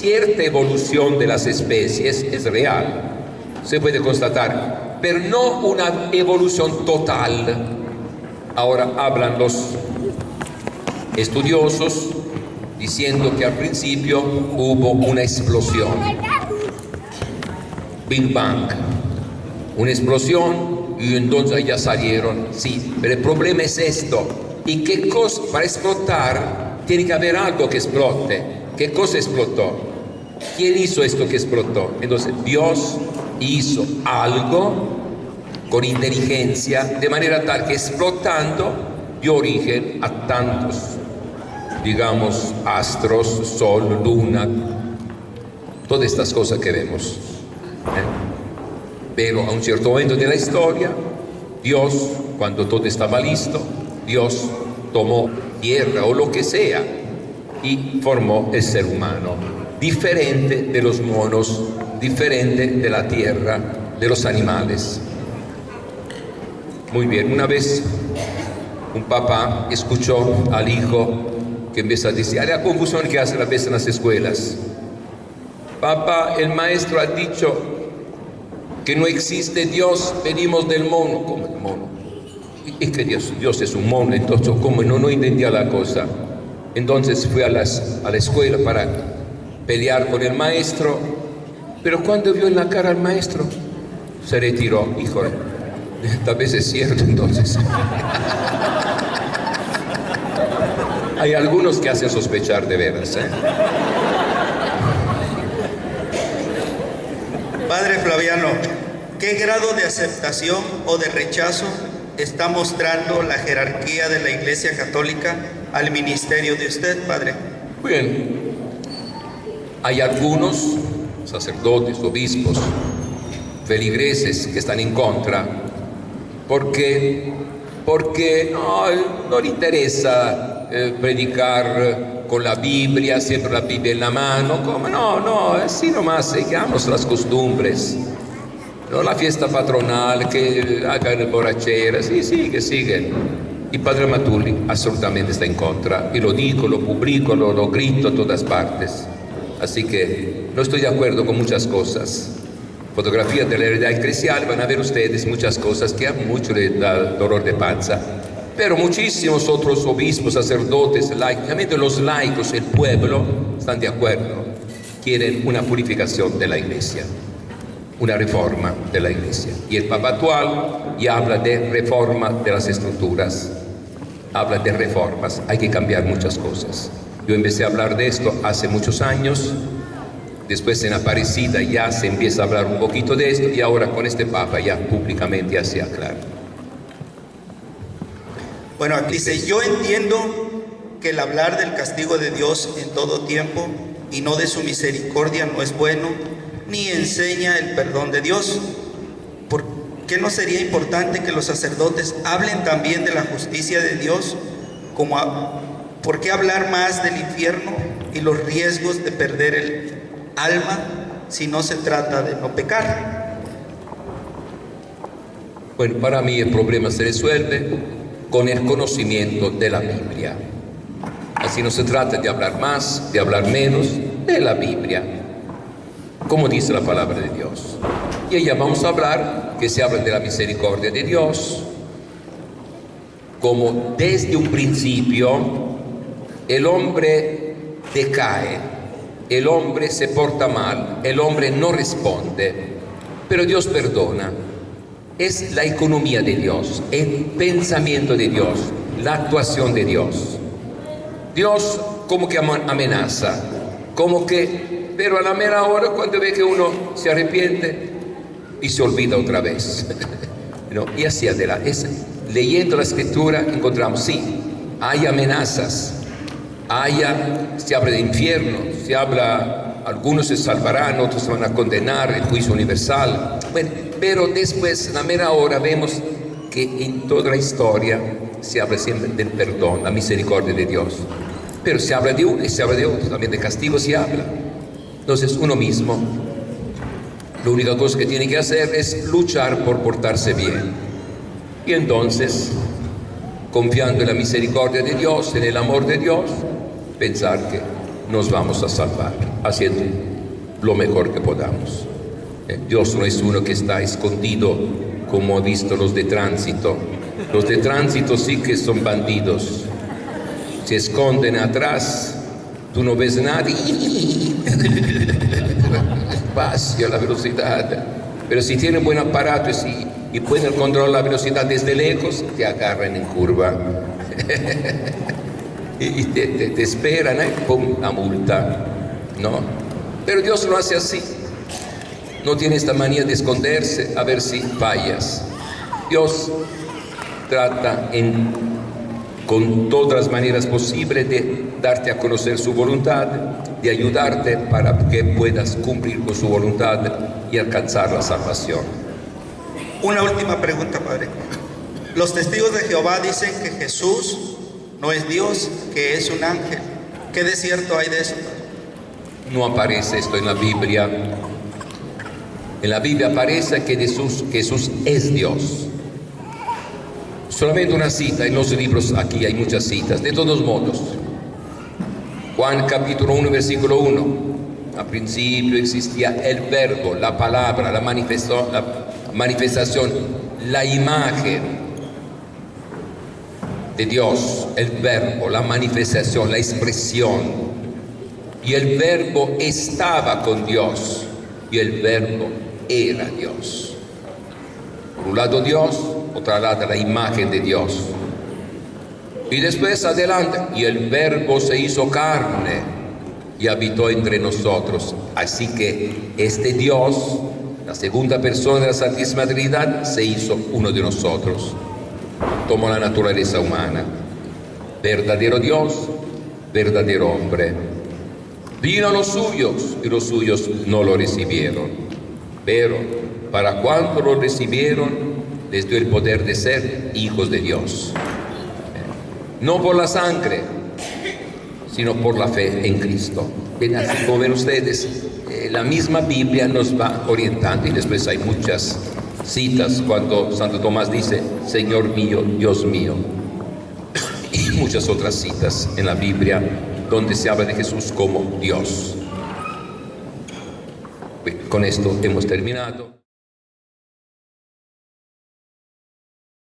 cierta evolución de las especies es real, se puede constatar, pero no una evolución total. Ahora hablan los estudiosos diciendo que al principio hubo una explosión, Big Bang, una explosión y entonces ya salieron, sí, pero el problema es esto, y qué cosa, para explotar tiene que haber algo que explote. ¿Qué cosa explotó? ¿Quién hizo esto que explotó? Entonces Dios hizo algo con inteligencia, de manera tal que explotando dio origen a tantos, digamos, astros, sol, luna, todas estas cosas que vemos. Pero a un cierto momento de la historia, Dios, cuando todo estaba listo, Dios tomó tierra o lo que sea y formó el ser humano, diferente de los monos, diferente de la tierra, de los animales. Muy bien, una vez un papá escuchó al hijo que empieza a decir, a la confusión que hace a veces en las escuelas. Papá, el maestro ha dicho que no existe Dios, venimos del mono. ¿Cómo el mono? ¿Y que Dios es un mono? Entonces, ¿cómo? No entendía la cosa. Entonces fue a la escuela para pelear con el maestro, pero cuando vio en la cara al maestro, se retiró. Hijo, tal vez es cierto entonces. Hay algunos que hacen sospechar de veras, Padre Flaviano, ¿qué grado de aceptación o de rechazo está mostrando la jerarquía de la Iglesia Católica al ministerio de usted, Padre? Bien, hay algunos sacerdotes, obispos, feligreses que están en contra porque no le interesa predicar con la Biblia, siempre la Biblia en la mano, como no, así nomás sigamos las costumbres, no la fiesta patronal, que hagan borracheras, sí, que siguen. Y Padre Matulli assolutamente está en contra, y lo dico, lo publico, lo grito a todas partes. Así que no estoy de acuerdo con muchas cosas. Fotografías de la heredad eclesial, van a ver ustedes muchas cosas que a muchos les da dolor de panza. Pero muchísimos otros obispos, sacerdotes, laicos, realmente los laicos, el pueblo, están de acuerdo. Quieren una purificación de la Iglesia, una reforma de la Iglesia. Y el Papa actual ya habla de reforma de las estructuras, habla de reformas, hay que cambiar muchas cosas. Yo empecé a hablar de esto hace muchos años, después en Aparecida ya se empieza a hablar un poquito de esto y ahora con este Papa ya públicamente ya se aclara. Bueno, aquí dice, yo entiendo que el hablar del castigo de Dios en todo tiempo y no de su misericordia no es bueno, ni enseña el perdón de Dios. ¿Por qué no sería importante que los sacerdotes hablen también de la justicia de Dios? ¿Por qué hablar más del infierno y los riesgos de perder el alma si no se trata de no pecar? Bueno, para mí el problema se resuelve con el conocimiento de la Biblia. Así no se trata de hablar más, de hablar menos, de la Biblia, como dice la palabra de Dios. Y allá vamos a hablar que se habla de la misericordia de Dios, como desde un principio el hombre decae, el hombre se porta mal, el hombre no responde, pero Dios perdona. Es la economía de Dios, el pensamiento de Dios, la actuación de Dios. Dios como que amenaza, pero a la mera hora cuando ve que uno se arrepiente y se olvida otra vez. ¿No? Y así adelante. Leyendo la Escritura encontramos, sí, hay amenazas, se habla de infierno, se habla, algunos se salvarán, otros se van a condenar, el juicio universal. Bueno, pero después, a la mera hora, vemos que en toda la historia se habla siempre del perdón, la misericordia de Dios. Pero se habla de uno y se habla de otro, también de castigo se habla. Entonces, uno mismo, la única cosa que tiene que hacer es luchar por portarse bien. Y entonces, confiando en la misericordia de Dios, en el amor de Dios, pensar que nos vamos a salvar, haciendo lo mejor que podamos. Dios no es uno que está escondido, como he visto los de tránsito. Los de tránsito sí que son bandidos. Se esconden atrás, tú no ves nadie. Despacio, la velocidad. Pero si tienen buen aparato y pueden controlar la velocidad desde lejos, te agarran en curva. y te esperan, pum, la multa, ¿no? Pero Dios lo hace así. No tiene esta manía de esconderse a ver si fallas. Dios trata con todas las maneras posibles de darte a conocer su voluntad, de ayudarte para que puedas cumplir con su voluntad y alcanzar la salvación. Una última pregunta, Padre. Los testigos de Jehová dicen que Jesús no es Dios, que es un ángel. ¿Qué de cierto hay de eso, Padre? No aparece esto en la Biblia. En la Biblia aparece que Jesús es Dios. Solamente una cita, en los libros aquí hay muchas citas, de todos modos. Juan capítulo 1, versículo 1. Al principio existía el verbo, la palabra, la manifestación, la imagen de Dios, el verbo, la manifestación, la expresión. Y el verbo estaba con Dios y el verbo era Dios. Por un lado Dios, otra lado la imagen de Dios. Y después adelante, y el verbo se hizo carne y habitó entre nosotros. Así que este Dios, la segunda persona de la Santísima Trinidad, se hizo uno de nosotros. Tomó la naturaleza humana. Verdadero Dios, verdadero hombre. Vino a los suyos y los suyos no lo recibieron. Pero para cuanto lo recibieron, les dio el poder de ser hijos de Dios. No por la sangre, sino por la fe en Cristo. Bien, así como ven ustedes, la misma Biblia nos va orientando y después hay muchas citas cuando Santo Tomás dice, Señor mío, Dios mío. Y muchas otras citas en la Biblia donde se habla de Jesús como Dios. Con esto hemos terminado.